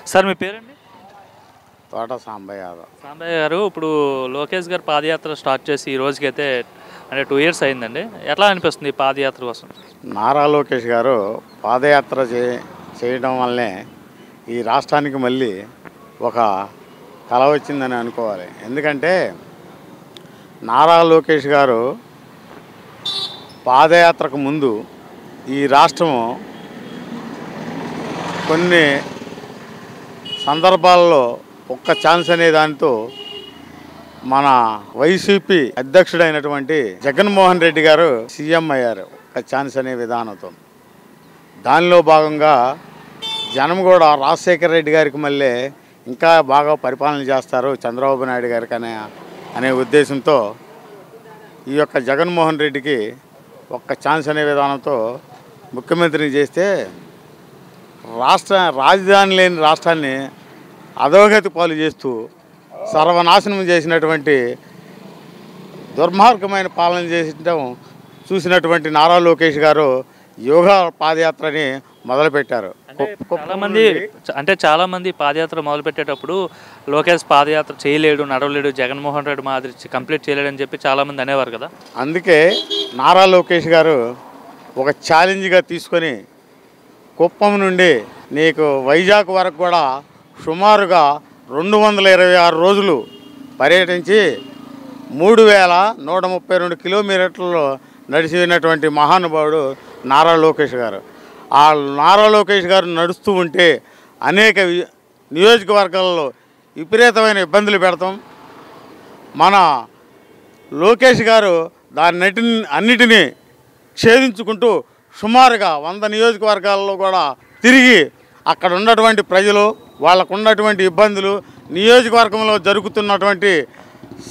Sir మీ పేరండి? తోట సాంబయ్య యాదవ్. సాంబయ్య గారు, ఇప్పుడు లోకేష్ గారు పాదయాత్ర స్టార్ట్ చేసి ఈ రోజుకైతే అంటే 2 ఇయర్స్ అయిందండి. ఎట్లా అనిపిస్తుంది ఈ పాదయాత్ర కోసం? నారా లోకేష్ గారు పాదయాత్ర చేయడం వల్లనే ఈ రాష్ట్రానికి మళ్ళీ ఒక కళ వచ్చిందని అనుకోవాలి. ఎందుకంటే నారా లోకేష్ గారు పాదయాత్రకు ముందు ఈ రాష్ట్రము కొన్ని సందర్భాల్లో ఒక్క ఛాన్స్ అనే దానితో మన వైసీపీ అధ్యక్షుడైనటువంటి జగన్మోహన్ రెడ్డి గారు సీఎం అయ్యారు ఒక్క ఛాన్స్ అనే విధానంతో. దానిలో భాగంగా జనం కూడా రాజశేఖర రెడ్డి గారికి మళ్ళీ ఇంకా బాగా పరిపాలన చేస్తారు చంద్రబాబు నాయుడు గారికి అనే ఉద్దేశంతో ఈ యొక్క జగన్మోహన్ రెడ్డికి ఒక్క ఛాన్స్ అనే విధానంతో ముఖ్యమంత్రిని చేస్తే రాజధాని లేని రాష్ట్రాన్ని అధోగతి పాలు చేస్తూ సర్వనాశనం చేసినటువంటి దుర్మార్గమైన పాలన చేసడం చూసినటువంటి నారా లోకేష్ గారు యోగా పాదయాత్రని మొదలుపెట్టారు. చాలా మంది పాదయాత్ర మొదలుపెట్టేటప్పుడు లోకేష్ పాదయాత్ర చేయలేడు, నడవలేడు, జగన్మోహన్ రెడ్డి మాదిరి కంప్లీట్ చేయలేడు అని చెప్పి చాలామంది అనేవారు కదా. అందుకే నారా లోకేష్ గారు ఒక ఛాలెంజ్గా తీసుకొని కుప్పం నుండి నీకు వైజాగ్ వరకు కూడా సుమారుగా 226 రోజులు పర్యటించి 3132 కిలోమీటర్లలో నడిచినటువంటి మహానుభావుడు నారా లోకేష్ గారు. ఆ నారా లోకేష్ గారు నడుస్తూ ఉంటే అనేక నియోజకవర్గాల్లో విపరీతమైన ఇబ్బందులు పెడతాం. మన లోకేష్ గారు అన్నిటినీ ఛేదించుకుంటూ సుమారుగా 100 నియోజకవర్గాల్లో కూడా తిరిగి అక్కడ ఉన్నటువంటి ప్రజలు వాళ్ళకు ఉన్నటువంటి ఇబ్బందులు నియోజకవర్గంలో జరుగుతున్నటువంటి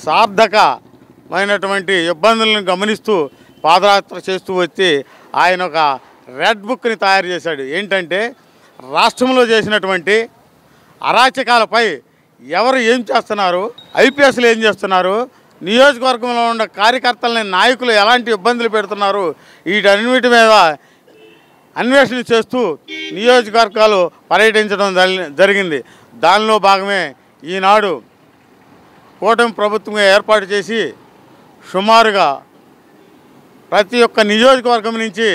సార్థకమైనటువంటి ఇబ్బందులను గమనిస్తూ పాదయాత్ర చేస్తూ వచ్చి ఆయన ఒక రెడ్ బుక్ని తయారు చేశాడు. ఏంటంటే రాష్ట్రంలో చేసినటువంటి అరాచకాలపై ఎవరు ఏం చేస్తున్నారు, ఐపీఎస్లు ఏం చేస్తున్నారు, నియోజకవర్గంలో ఉన్న కార్యకర్తలని నాయకులు ఎలాంటి ఇబ్బందులు పెడుతున్నారు, వీటన్నిటి మీద అన్వేషణ చేస్తూ నియోజకవర్గాలు పర్యటించడం జరిగింది. దానిలో భాగమే ఈనాడు కూటమి ప్రభుత్వం ఏర్పాటు చేసి సుమారుగా ప్రతి ఒక్క నియోజకవర్గం నుంచి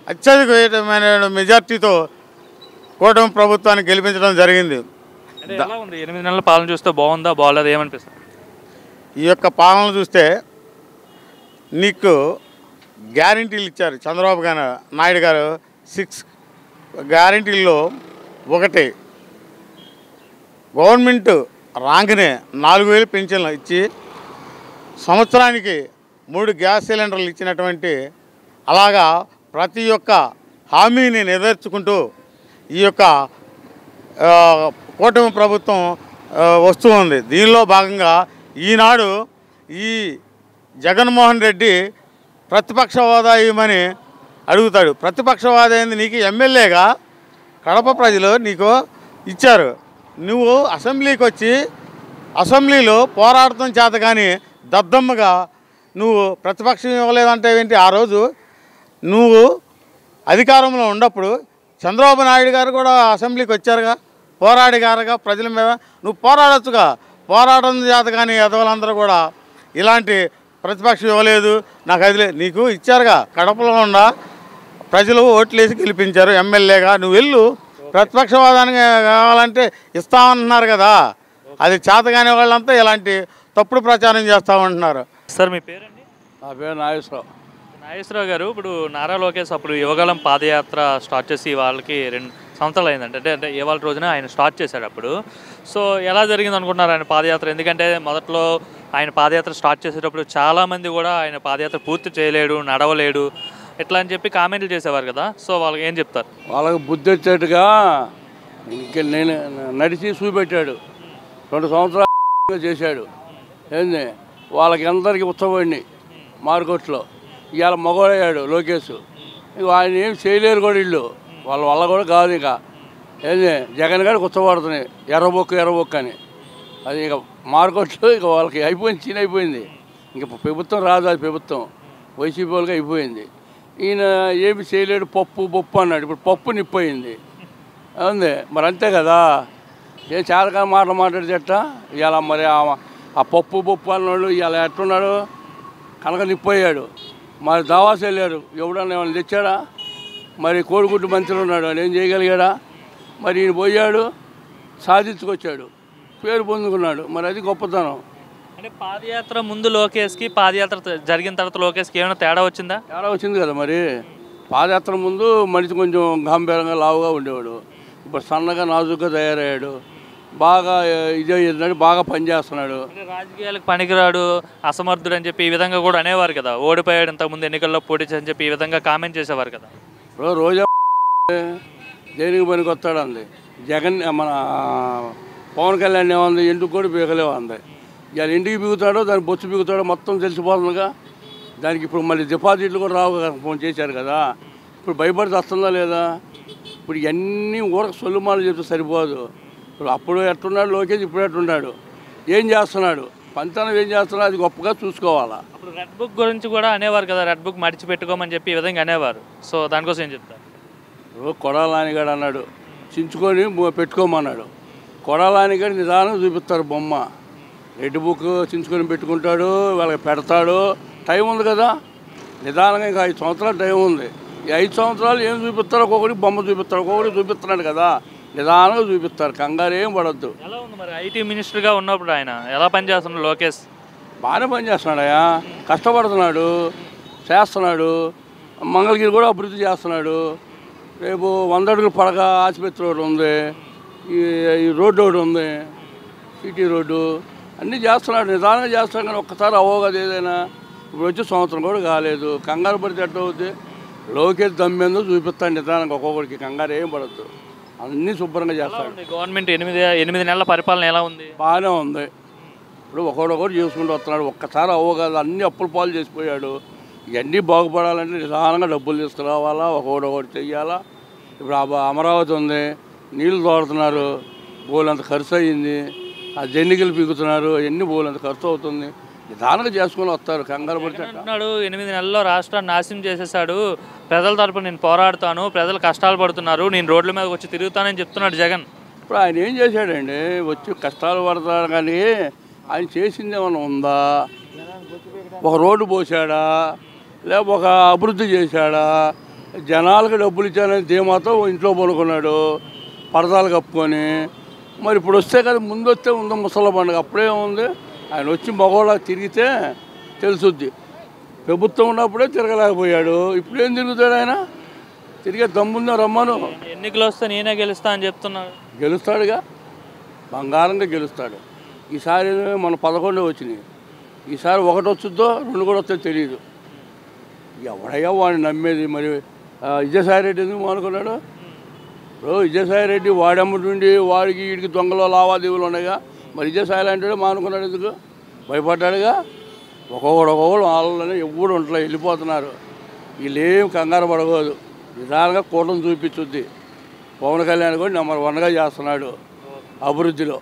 అత్యధికమైన మెజార్టీతో కూటమి ప్రభుత్వాన్ని గెలిపించడం జరిగింది. 8 నెలల పాలన చూస్తే బాగుందా బాగోలేదా ఏమనిపిస్తుంది? ఈ యొక్క పాలన చూస్తే నీకు గ్యారంటీలు ఇచ్చారు చంద్రబాబు నాయుడు గారు. 6 గ్యారంటీల్లో ఒకటి గవర్నమెంట్ రాగానే 4000 పెన్షన్లు ఇచ్చి సంవత్సరానికి 3 గ్యాస్ సిలిండర్లు ఇచ్చినటువంటి అలాగా ప్రతి ఒక్క హామీని నెరవేర్చుకుంటూ ఈ యొక్క కూటమి ప్రభుత్వం వస్తూ ఉంది. దీనిలో భాగంగా ఈనాడు ఈ జగన్మోహన్ రెడ్డి ప్రతిపక్ష హోదా ఇవ్వమని అడుగుతాడు. ప్రతిపక్ష హోదా ఏంది? నీకు ఎమ్మెల్యేగా కడప ప్రజలు నీకు ఇచ్చారు. నువ్వు అసెంబ్లీకి వచ్చి అసెంబ్లీలో పోరాడటం చేత కానీ దద్దమ్మగా నువ్వు ప్రతిపక్షం ఇవ్వలేదంటే ఏంటి? ఆ రోజు నువ్వు అధికారంలో ఉన్నప్పుడు చంద్రబాబు నాయుడు గారు కూడా అసెంబ్లీకి వచ్చారుగా, పోరాడిగారుగా ప్రజల మీద. నువ్వు పోరాడొచ్చుగా, పోరాటం చేత కానీ ఎదవలందరూ కూడా ఇలాంటి ప్రతిపక్షం ఇవ్వలేదు నాకు అది నీకు ఇచ్చారుగా. కడపలో ఉన్న ప్రజలు ఓట్లేసి గెలిపించారు ఎమ్మెల్యేగా. నువ్వు వెళ్ళు, ప్రతిపక్షవాదానికి కావాలంటే ఇస్తామంటున్నారు కదా. అది చేతగానే వాళ్ళంతా ఇలాంటి తప్పుడు ప్రచారం చేస్తామంటున్నారు. సార్ మీ పేరండి? నా పేరు నాగేశ్వరరావు. నాగేశ్వరరావు గారు, ఇప్పుడు నారా లోకేష్ అప్పుడు యువగలం పాదయాత్ర స్టార్ట్ చేసి వాళ్ళకి 2 సంవత్సరాలు అయిందంటే అంటే ఇవాళ రోజున ఆయన స్టార్ట్ చేశాడు అప్పుడు. సో ఎలా జరిగింది అనుకుంటున్నారు ఆయన పాదయాత్ర? ఎందుకంటే మొదట్లో ఆయన పాదయాత్ర స్టార్ట్ చేసేటప్పుడు చాలామంది కూడా ఆయన పాదయాత్ర పూర్తి చేయలేడు, నడవలేడు ఇట్లా అని చెప్పి కామెంట్లు చేసేవారు కదా. సో వాళ్ళకి ఏం చెప్తారు? వాళ్ళకి బుద్ధి వచ్చేట్టుగా నేను నడిచి చూపెట్టాడు. 2 సంవత్సరాలు చేశాడు. ఏంది వాళ్ళకి అందరికీ ఉత్సవాడిని మార్కెట్లో. ఇవాళ మగవాడయ్యాడు లోకేష్. ఆయన ఏం చేయలేరు కూడా వీళ్ళు, వాళ్ళ వల్ల కూడా కాదు. ఇక ఏంది జగన్ గారికి ఉత్సవాడుతున్నాయి ఎర్రబొక్కు అని. అది ఇక మార్కెట్లో ఇక వాళ్ళకి అయిపోయింది, చీన అయిపోయింది. ఇంక ప్రభుత్వం రాదు, అది ప్రభుత్వం వైసీపీ వాళ్ళకి అయిపోయింది. ఈయన ఏమి చేయలేడు, పప్పు అన్నాడు. ఇప్పుడు పప్పు నిప్పయింది. అవుంది మరి, అంతే కదా. ఏం చేతకాని మాటలు మాట్లాడితే ఇలా మరి ఆ పప్పు అన్నోళ్ళు ఇలా ఎట్టున్నాడు కనక నిప్పయ్యాడు. మరి దావాస్ వెళ్ళారు, ఎవడన్నా ఏమైనా తెచ్చాడా? మరి కోడిగుడ్డు మంత్రులు ఉన్నాడు, ఆయన ఏం చేయగలిగాడా? మరి ఈయన పోయాడు, సాధించుకొచ్చాడు, పేరు పొందుకున్నాడు. మరి అది గొప్పతనం. అంటే పాదయాత్ర ముందు లోకేష్కి, పాదయాత్ర జరిగిన తర్వాత లోకేష్కి ఏమైనా తేడా వచ్చిందా? తేడా వచ్చింది కదా. మరి పాదయాత్ర ముందు మనిషి కొంచెం గంభీరంగా లావుగా ఉండేవాడు, ఇప్పుడు సన్నగా నాజుగ్గా తయారయ్యాడు, బాగా ఇదే బాగా పనిచేస్తున్నాడు. రాజకీయాలకు పనికిరాడు, అసమర్థుడు అని చెప్పి ఈ విధంగా కూడా అనేవారు కదా. ఓడిపోయాడు ఇంతకుముందు ఎన్నికల్లో పోటీ అని చెప్పి ఈ విధంగా కామెంట్ చేసేవారు కదా. ఇప్పుడు రోజా దేనికి పనికి వస్తాడు అంది, జగన్ మన పవన్ కళ్యాణ్ ఏమంది, ఎందుకు కూడా పీకలేవు అంది. ఇవాళ ఇంటికి పీకుతాడో దానికి బొచ్చు పీకుతాడో మొత్తం తెలిసిపోతుందిగా. దానికి ఇప్పుడు మళ్ళీ డిపాజిట్లు కూడా రావు కదా, ఫోన్ చేశారు కదా. ఇప్పుడు భయపడి వస్తుందా లేదా? ఇప్పుడు ఇవన్నీ ఊరకు సొల్లుమాలు చెప్తే సరిపోదు. ఇప్పుడు అప్పుడు ఎట్టున్నాడు లోకేష్, ఇప్పుడు ఎట్టున్నాడు, ఏం చేస్తున్నాడు, పంచానం ఏం చేస్తున్నాడు, అది గొప్పగా చూసుకోవాలా. అప్పుడు రెడ్ బుక్ గురించి కూడా అనేవారు కదా, రెడ్ బుక్ మడిచి పెట్టుకోమని చెప్పి ఈ విధంగా అనేవారు. సో దానికోసం ఏం చెప్తారు? కొడాలానిగాడు అన్నాడు చించుకొని పెట్టుకోమన్నాడు. కొడాలానిగాడు నిదానం చూపిస్తారు బొమ్మ. రెడ్ బుక్ చించుకొని పెట్టుకుంటాడు, వాళ్ళకి పెడతాడు, టైం ఉంది కదా. నిదానంగా ఇంకా 5 సంవత్సరాలు టైం ఉంది. ఈ 5 సంవత్సరాలు ఏం చూపిస్తారు, ఒక్కొక్కటి బొమ్మ చూపిస్తారు, ఒక్కొక్కటి చూపిస్తున్నాడు కదా. నిదానంగా చూపిస్తారు, కంగారు ఏం పడద్దు. ఎలా ఉంది మరి ఐటీ మినిస్టర్గా ఉన్నప్పుడు ఆయన ఎలా పనిచేస్తున్నాడు లోకేష్? బాగానే పనిచేస్తున్నాడయా, కష్టపడుతున్నాడు, చేస్తున్నాడు. మంగళగిరి కూడా అభివృద్ధి చేస్తున్నాడు. రేపు 100 అడుగుల పడక ఆసుపత్రి ఒకటి ఉంది, ఈ రోడ్డు ఒకటి ఉంది, సిటీ రోడ్డు, అన్నీ చేస్తున్నాడు. నిదానంగా చేస్తాడు కానీ ఒక్కసారి అవ్వవు కదా ఏదైనా. ఇప్పుడు వచ్చి సంవత్సరం కూడా కాలేదు, కంగారు పడితే ఎట్ట అవుద్ది. లోకేష్ దమ్మేందో చూపిస్తాడు నిదానంగా, ఒక్కొక్కడికి కంగారు ఏం పడద్దు, అన్నీ శుభ్రంగా చేస్తాడు. గవర్నమెంట్ 8 నెలల పరిపాలన ఎలా ఉంది? బాగానే ఉంది. ఇప్పుడు ఒకడొకటి చేసుకుంటూ వస్తున్నాడు, ఒక్కసారి అవ్వగలదు. అన్ని అప్పుల పాలు చేసిపోయాడు. ఇవన్నీ బాగుపడాలంటే నిదానంగా డబ్బులు తీసుకురావాలా, ఒకటి చెయ్యాలా. ఇప్పుడు అమరావతి ఉంది, నీళ్ళు తోడుతున్నారు, బోలంత ఖర్చు అయ్యింది. ఆ జెన్నికలు పీకుతున్నారు, అవన్నీ బోలంత ఖర్చు అవుతుంది. నిదానంగా చేసుకుని వస్తారు, కంగారు పడితే. అంటున్నాడు 8 నెలల్లో రాష్ట్రాన్ని నాశనం చేసేసాడు, ప్రజల తరపున నేను పోరాడుతాను, ప్రజలు కష్టాలు పడుతున్నారు, నేను రోడ్ల మీద వచ్చి తిరుగుతానని చెప్తున్నాడు జగన్. ఇప్పుడు ఆయన ఏం చేశాడండి, వచ్చి కష్టాలు పడతాడు కానీ ఆయన చేసింది ఏమైనా ఉందా? ఒక రోడ్డు పోసాడా, లేక ఒక అభివృద్ధి చేశాడా? జనాలకు డబ్బులు ఇచ్చానని ధీమాతో ఇంట్లో పడుకున్నాడు పరదాలు కప్పుకొని. మరి ఇప్పుడు వస్తే కదా, ముందు వస్తే ఉందా ముసలి పండుగ, అప్పుడే ఉంది. ఆయన వచ్చి మగవాళ్ళ తిరిగితే తెలుసుద్ది. ప్రభుత్వం ఉన్నప్పుడే తిరగలేకపోయాడు, ఇప్పుడు ఏం తిరుగుతాడు ఆయన? తిరిగే దమ్ముందా రమ్మను. ఎన్నికలు వస్తే నేనే గెలుస్తా అని చెప్తున్నాడు. గెలుస్తాడుగా, బంగారంగా గెలుస్తాడు. ఈసారి మన 11 వచ్చినాయి, ఈసారి 1 వచ్చుద్దో 2 కూడా వస్తే తెలియదు. ఎవడయ్యా వాడిని నమ్మేది? మరి విజయసాయి రెడ్డి ఎందుకు మానుకున్నాడు? ఇప్పుడు విజయసాయి రెడ్డి వాడమ్మటుండి వాడికి వీడికి దొంగలో లావాదేవీలు ఉన్నాయిగా. మరి విజయసాయి లాంటి మానుకున్నాడు ఎందుకు? భయపడ్డాడుగా. ఒక్కొక్కడు వాళ్ళని ఎప్పుడు ఉంటలే వెళ్ళిపోతున్నారు. వీళ్ళేం కంగారు పడకూడదు, నిదానంగా కూటమి చూపించుద్ది. పవన్ కళ్యాణ్ కూడా నెంబర్ 1గా చేస్తున్నాడు అభివృద్ధిలో.